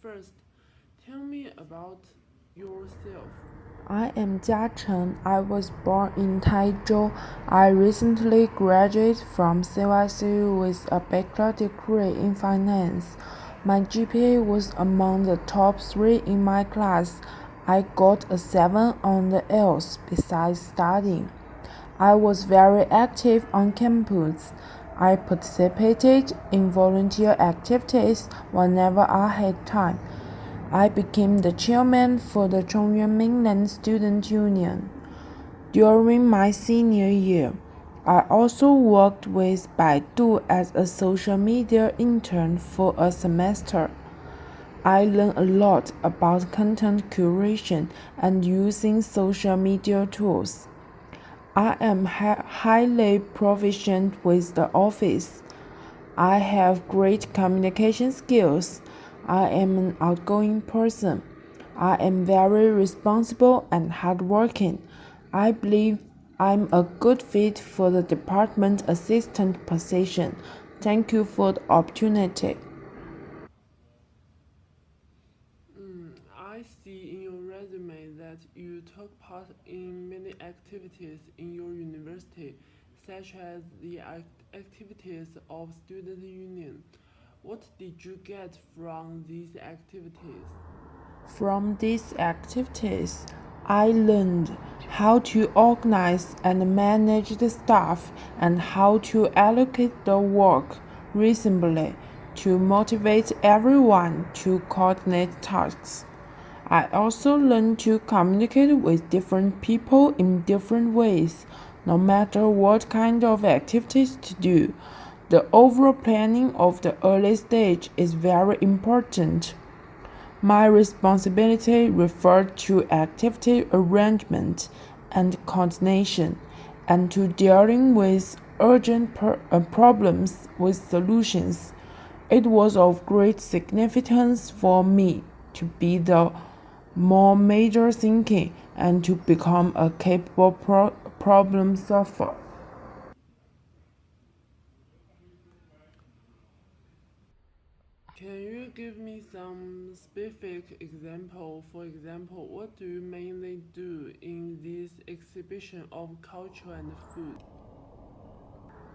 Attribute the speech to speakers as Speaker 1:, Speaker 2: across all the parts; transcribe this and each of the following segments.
Speaker 1: First, tell me about yourself.
Speaker 2: I am Jia Chen. I was born in Taizhou. I recently graduated from CYCU with a bachelor degree in finance. My GPA was among the top 3 in my class. I got a 7 on the IELTS besides studying. I was very active on campus. I participated in volunteer activities whenever I had time. I became the chairman for the Zhongyuan Mainland Student Union. During my senior year, I also worked with Baidu as a social media intern for a semester. I learned a lot about content curation and using social media tools. I am highly proficient with the office. I have great communication skills. I am an outgoing person. I am very responsible and hardworking. I believe I'm a good fit for the department assistant position. Thank you for the opportunity.
Speaker 1: I see in your resume that you took part in many activities in your university, such as the activities of student union. What did you get from these activities?
Speaker 2: From these activities, I learned how to organize and manage the staff and how to allocate the work reasonably to motivate everyone to coordinate tasks. I also learned to communicate with different people in different ways, no matter what kind of activities to do. The overall planning of the early stage is very important. My responsibility referred to activity arrangement and coordination, and to dealing with urgent problems with solutions. It was of great significance for me to be the more major thinking and to become a capable problem solver.
Speaker 1: Can you give me some specific example? For example, what do you mainly do in this exhibition of culture and food?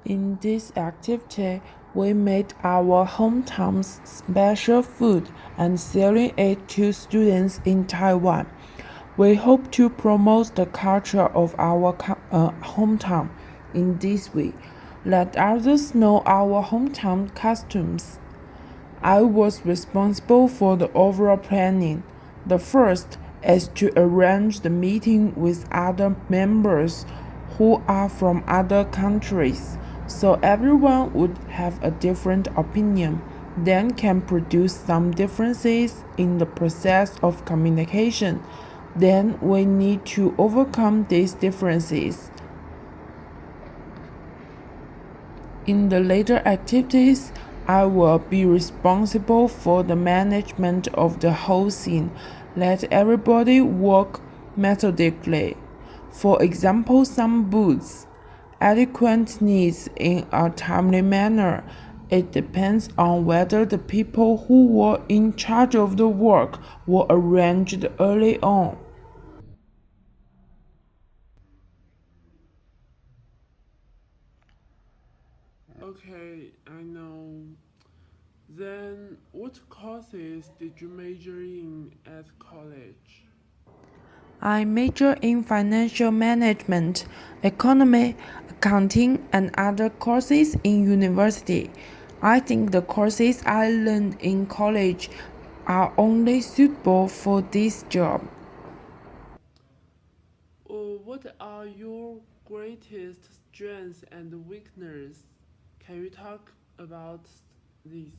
Speaker 2: In this activity, we made our hometown's special food and selling it to students in Taiwan. We hope to promote the culture of our hometown in this way. Let others know our hometown customs. I was responsible for the overall planning. The first is to arrange the meeting with other members who are from other countries, so everyone would have a different opinion, then can produce some differences in the process of communication. Then we need to overcome these differences. In the later activities, I will be responsible for the management of the whole scene. Let everybody work methodically. For example, some booths, adequate needs in a timely manner. It depends on whether the people who were in charge of the work were arranged early on.
Speaker 1: Okay, I know. Then, what courses did you major in at college?
Speaker 2: I major in financial management, economy, accounting, and other courses in university. I think the courses I learned in college are only suitable for this job.
Speaker 1: What are your greatest strengths and weaknesses? Can you talk about this?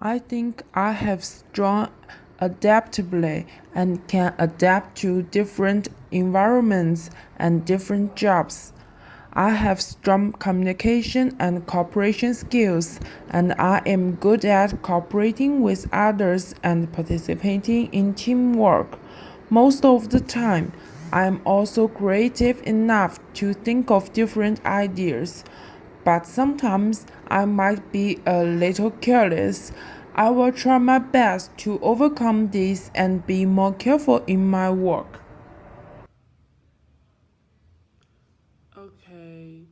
Speaker 2: I think I have strong adaptability and can adapt to different environments and different jobs. I have strong communication and cooperation skills, and I am good at cooperating with others and participating in teamwork. Most of the time, I am also creative enough to think of different ideas, but sometimes I might be a little careless. I will try my best to overcome this and be more careful in my work.
Speaker 1: Okay,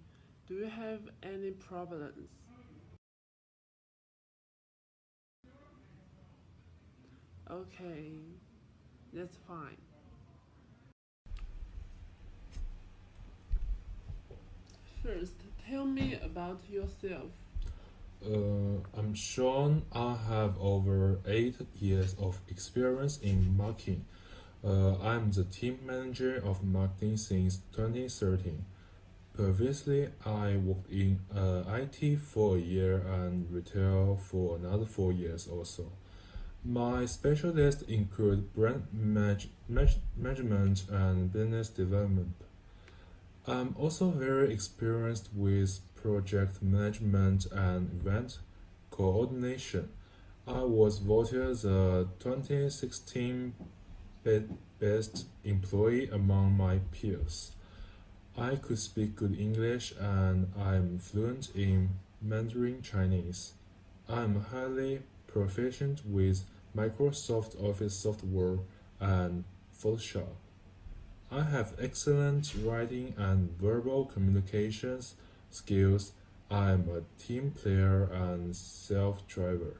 Speaker 1: do you have any problems? Okay, that's fine. First, tell me about yourself.
Speaker 3: I'm Sean. I have over 8 years of experience in marketing. I'm the team manager of marketing since 2013. Previously, I worked in IT for a year and retail for another 4 years also. My specialists include management and business development. I'm also very experienced with project management and event coordination. I was voted the 2016 best employee among my peers. I could speak good English and I'm fluent in Mandarin Chinese. I'm highly proficient with Microsoft Office software and Photoshop. I have excellent writing and verbal communications skills. I'm a team player and self driver.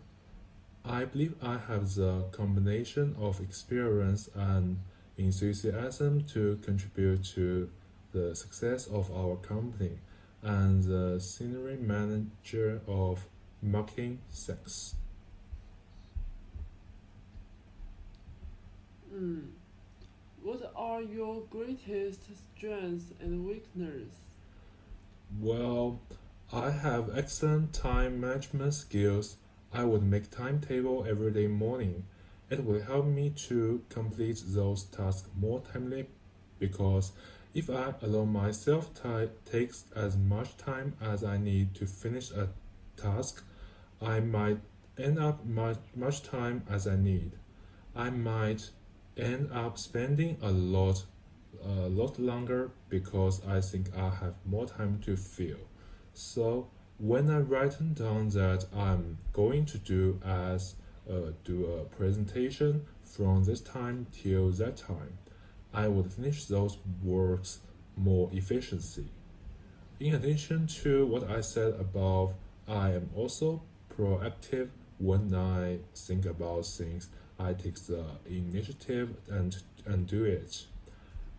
Speaker 3: I believe I have the combination of experience and enthusiasm to contribute to the success of our company and the senior manager of marketing sex.
Speaker 1: What are your greatest strengths and weaknesses?
Speaker 3: Well, I have excellent time management skills. I would make timetable every day morning. It will help me to complete those tasks more timely because if I allow myself to takes as much time as I need to finish a task, I might end up much time as I need. I might end up spending a lot longer because I think I have more time to fill. So when I write down that I'm going to do a presentation from this time till that time, I would finish those works more efficiency. In addition to what I said above, I am also proactive when I think about things. I take the initiative and do it.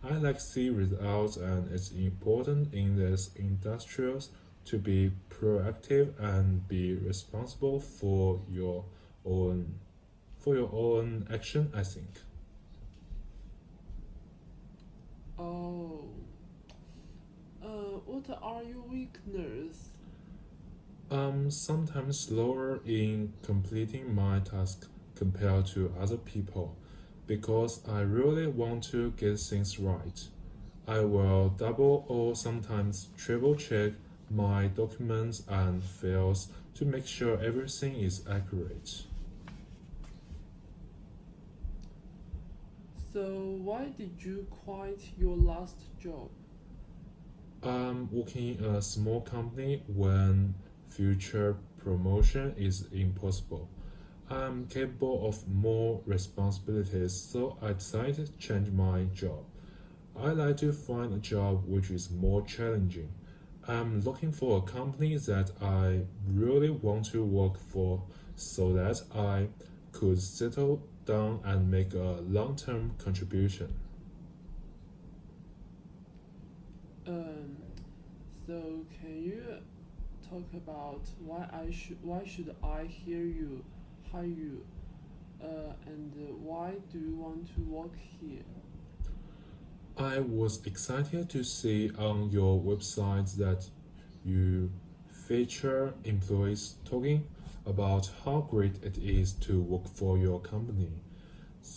Speaker 3: I like see results and it's important in this industries to be proactive and be responsible own for your own action, I think.
Speaker 1: Oh, what are your weaknesses?
Speaker 3: I'm sometimes slower in completing my task compared to other people because I really want to get things right. I will double or sometimes triple check my documents and files to make sure everything is accurate.
Speaker 1: So, why did you quit your last job?
Speaker 3: I'm working in a small company when future promotion is impossible. I'm capable of more responsibilities, so I decided to change my job. I like to find a job which is more challenging. I'm looking for a company that I really want to work for so that I could settle down and make a long term contribution.
Speaker 1: Um, so can you talk about why should I hire you, and why do you want to work here?
Speaker 3: I was excited to see on your website that you feature employees talking about how great it is to work for your company.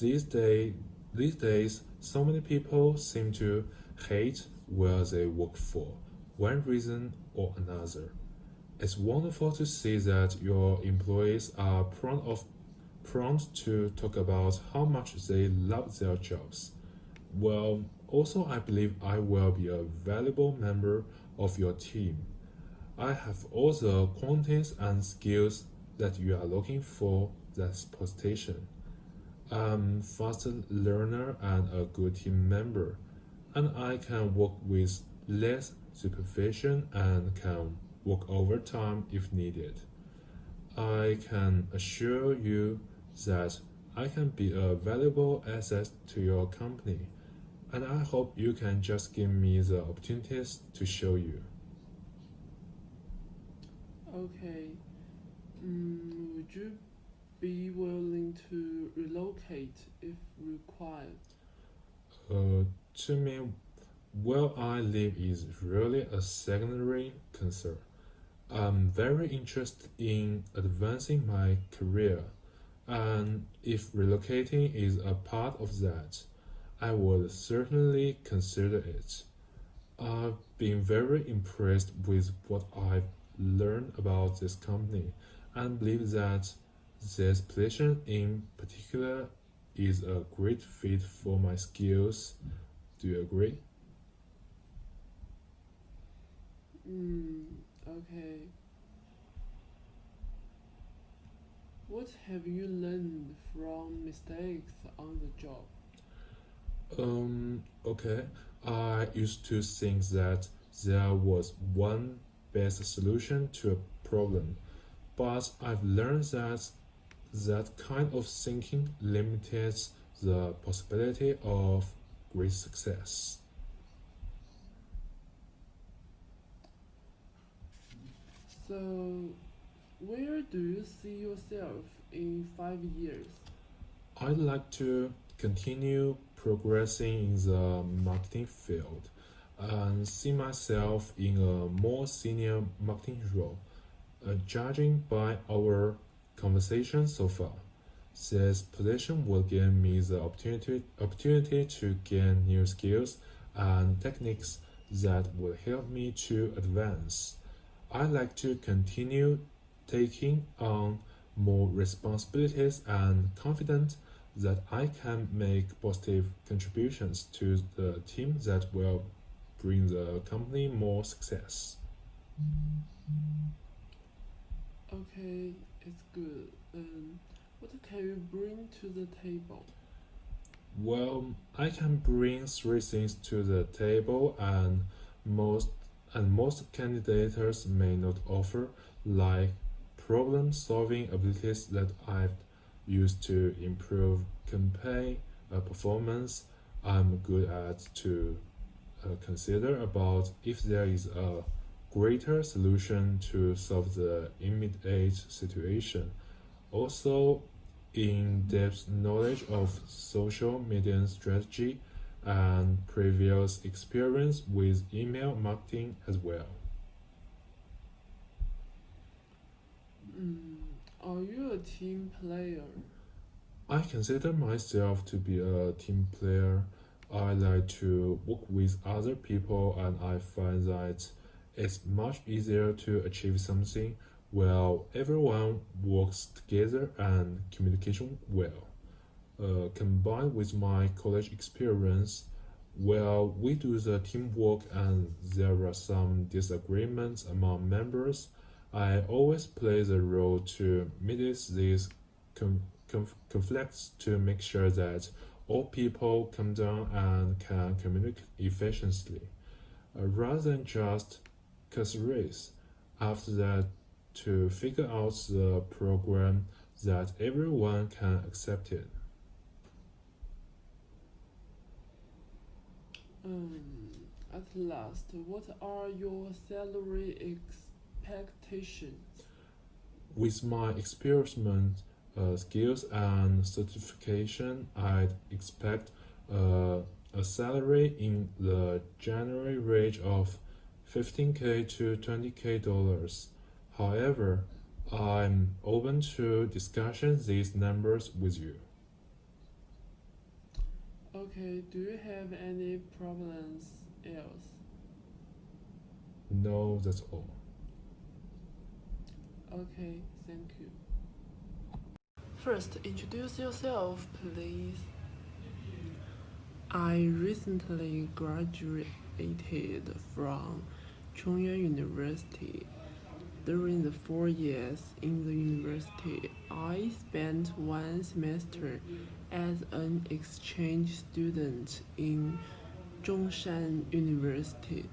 Speaker 3: These, day, these days, so many people seem to hate where they work for one reason or another. It's wonderful to see that your employees are prompt to talk about how much they love their jobs. Well, also, I believe I will be a valuable member of your team. I have all the qualities and skills that you are looking for that position. I'm fast learner and a good team member, and I can work with less supervision and can work overtime if needed. I can assure you that I can be a valuable asset to your company, and I hope you can just give me the opportunities to show you.
Speaker 1: Okay. Would you be willing to relocate if required?
Speaker 3: To me, where I live is really a secondary concern. I'm very interested in advancing my career, and if relocating is a part of that, I would certainly consider it. I've been very impressed with what I've learned about this company and believe that this position in particular is a great fit for my skills. Do you agree?
Speaker 1: Okay. What have you learned from mistakes on the job?
Speaker 3: Okay. I used to think that there was one best solution to a problem, but I've learned that that kind of thinking limits the possibility of great success.
Speaker 1: So, where do you see yourself in 5 years?
Speaker 3: I'd like to continue progressing in the marketing field and see myself in a more senior marketing role. Judging by our conversation so far, this position will give me the opportunity to gain new skills and techniques that will help me to advance. I like to continue taking on more responsibilities and confident that I can make positive contributions to the team that will bring the company more success.
Speaker 1: Okay, it's good. What can you bring to the table?
Speaker 3: Well, I can bring three things to the table, most most candidates may not offer, like problem-solving abilities that I've used to improve campaign performance. I'm good at to consider about if there is a greater solution to solve the immediate situation. Also, in-depth knowledge of social media strategy and previous experience with email marketing as well.
Speaker 1: Mm, are you a team player?
Speaker 3: I consider myself to be a team player. I like to work with other people, and I find that it's much easier to achieve something while everyone works together and communication well. Combined with my college experience, well, we do the teamwork and there are some disagreements among members. I always play the role to mediate these conflicts to make sure that all people come down and can communicate efficiently, rather than just cause race. After that, to figure out the program that everyone can accept it.
Speaker 1: At last, what are your salary expectations?
Speaker 3: With my experiment skills and certification, I'd expect uh, a salary in the January range of 15K to 20K dollars. However, I'm open to discussing these numbers with you.
Speaker 1: Okay, do you have any problems else?
Speaker 3: No, that's all.
Speaker 1: Okay, thank you. First, introduce yourself, please. I recently graduated from Chongyuan University. During the 4 years in the university, I spent one semester as an exchange student in Zhongshan University.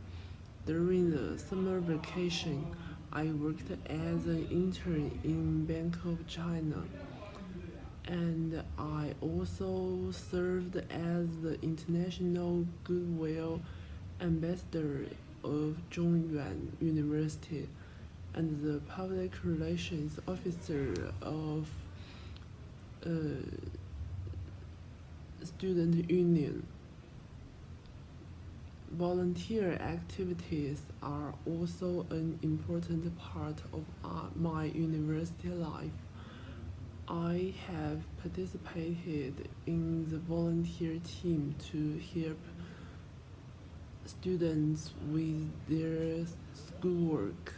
Speaker 1: During the summer vacation, I worked as an intern in Bank of China, and I also served as the International Goodwill Ambassador of Zhongyuan University and the Public Relations Officer of Student Union. Volunteer activities are also an important part of my university life. I have participated in the volunteer team to help students with their schoolwork.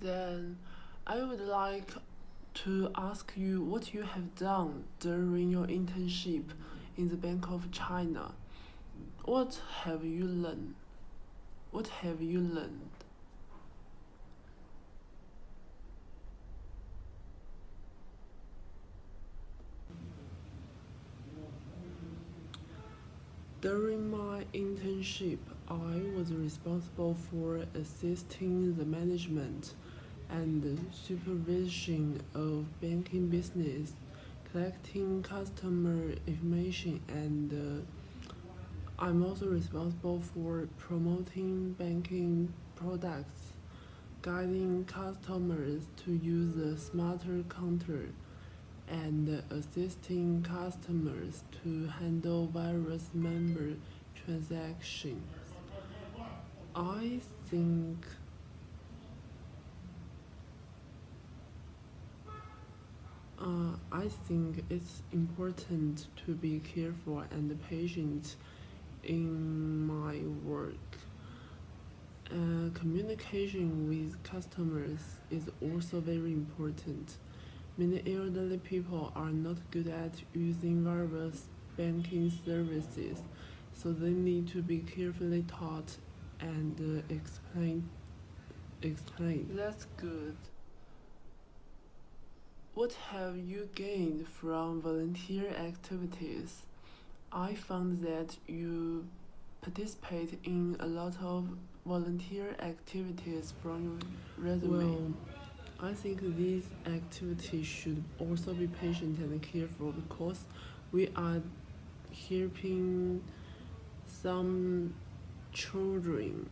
Speaker 1: Then I would like to ask you what you have done during your internship in the Bank of China. What have you learned? What have you learned? During my internship, I was responsible for assisting the management and supervision of banking business, collecting customer information, and I'm also responsible for promoting banking products, guiding customers to use a smarter counter, and assisting customers to handle various member transactions. I think I think it's important to be careful and patient in my work. Communication with customers is also very important. Many elderly people are not good at using various banking services, so they need to be carefully taught and explained. That's good. What have you gained from volunteer activities? I found that you participate in a lot of volunteer activities from your resume. Well, I think these activities should also be patient and careful because we are helping some children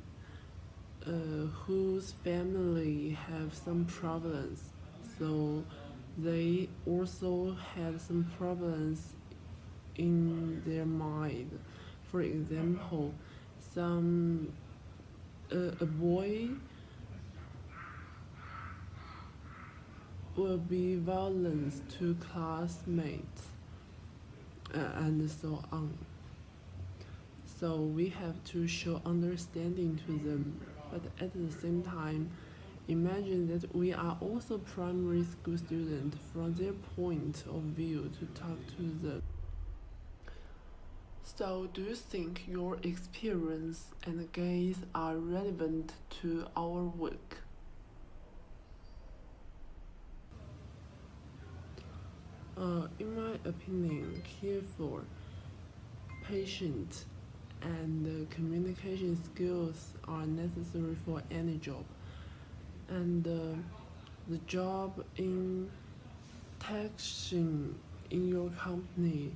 Speaker 1: whose family have some problems. So they also have some problems in their mind. For example, a boy will be violent to classmates and so on. So we have to show understanding to them, but at the same time, imagine that we are also primary school students from their point of view to talk to them. So, do you think your experience and gains are relevant to our work? In my opinion, careful, patient, and communication skills are necessary for any job. And the job in taxing in your company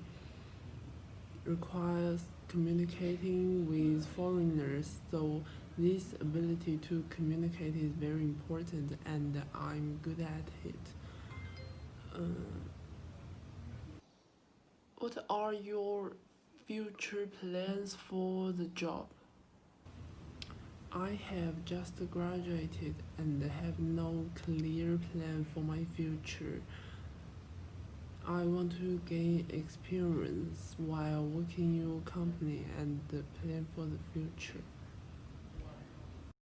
Speaker 1: requires communicating with foreigners, so this ability to communicate is very important, and I'm good at it. What are your future plans for the job? I have just graduated and have no clear plan for my future. I want to gain experience while working in your company and plan for the future.